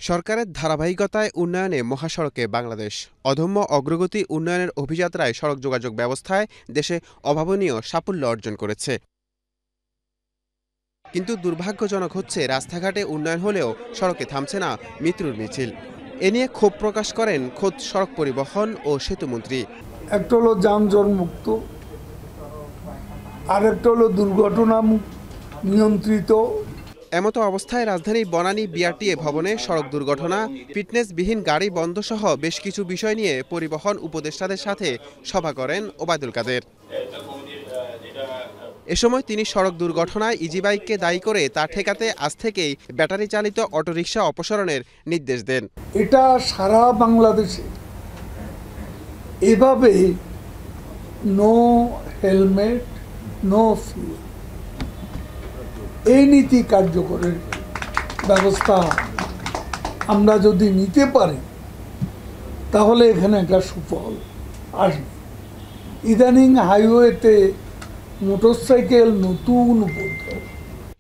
সরকারের ধারাবাহিকতায় উন্নয়নে মহাসড়কে বাংলাদেশ অদম্য অগ্রগতি উন্নয়নের অভিযাত্রায় সড়ক যোগাযোগ ব্যবস্থায় দেশে অভাবনীয় সাফল্য অর্জন করেছে। কিন্তু দুর্ভাগ্যজনক হচ্ছে রাস্তাঘাটে উন্নয়ন হলেও সড়কে থামছে না মৃত্যুর মিছিল। এ নিয়ে ক্ষোভ প্রকাশ করেন খোদ সড়ক পরিবহন ও সেতুমন্ত্রী। একটা হলো যানজট মুক্ত, আর একটা হলো দুর্ঘটনা নিয়ন্ত্রিত। এমতো অবস্থায় রাজধানীর বনানী বিআরটিএ ভবনে সড়ক দুর্ঘটনা, ফিটনেসবিহীন গাড়ি বন্ধ সহ বেশ কিছু বিষয় নিয়ে পরিবহন উপদেষ্টাদের সাথে সভা করেন ওবায়দুল কাদের। এ সময় তিনি সড়ক দুর্ঘটনায় ইজিবাইককে দায়ী করে তা ঠেকাতে আজ থেকেই ব্যাটারি চালিত অটোরিকশা অপসারণের নির্দেশ দেন। এটা সারা বাংলাদেশে এভাবে নো হেলমেট নো ফিউল এই নীতি কার্যকরের ব্যবস্থা আমরা যদি নিতে পারি তাহলে এখানে একটা সুফল আসবে। ইদানিং হাইওয়েতে মোটরসাইকেল নতুন উপদ্রব।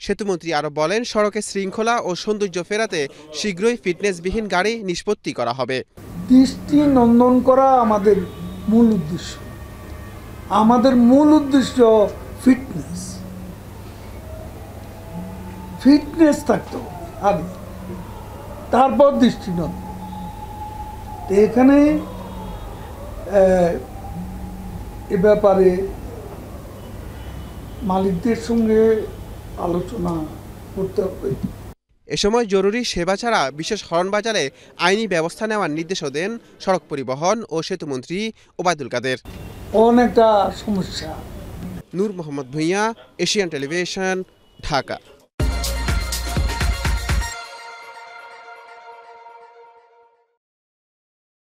সেতুমন্ত্রী আরো বলেন, সড়কে শৃঙ্খলা ও সৌন্দর্য ফেরাতে শীঘ্রই ফিটনেসবিহীন গাড়ি নিষ্পত্তি করা হবে। দৃষ্টি নন্দন করা আমাদের মূল উদ্দেশ্য। আমাদের মূল উদ্দেশ্য ফিটনেস থাকতে হবে আগে, তারপর দৃষ্টিনন্দন। এখানে এ ব্যাপারে মালিকদের সঙ্গে আলোচনা করতে হবে। এ সময় জরুরি সেবা ছাড়া বিশেষ হর্ন বাজারে আইনি ব্যবস্থা নেওয়ার নির্দেশও দেন সড়ক পরিবহন ও সেতুমন্ত্রী ওবায়দুল কাদের। অনেকটা সমস্যা। নূর মোহাম্মদ ভূঁইয়া, এশিয়ান টেলিভিশন, ঢাকা।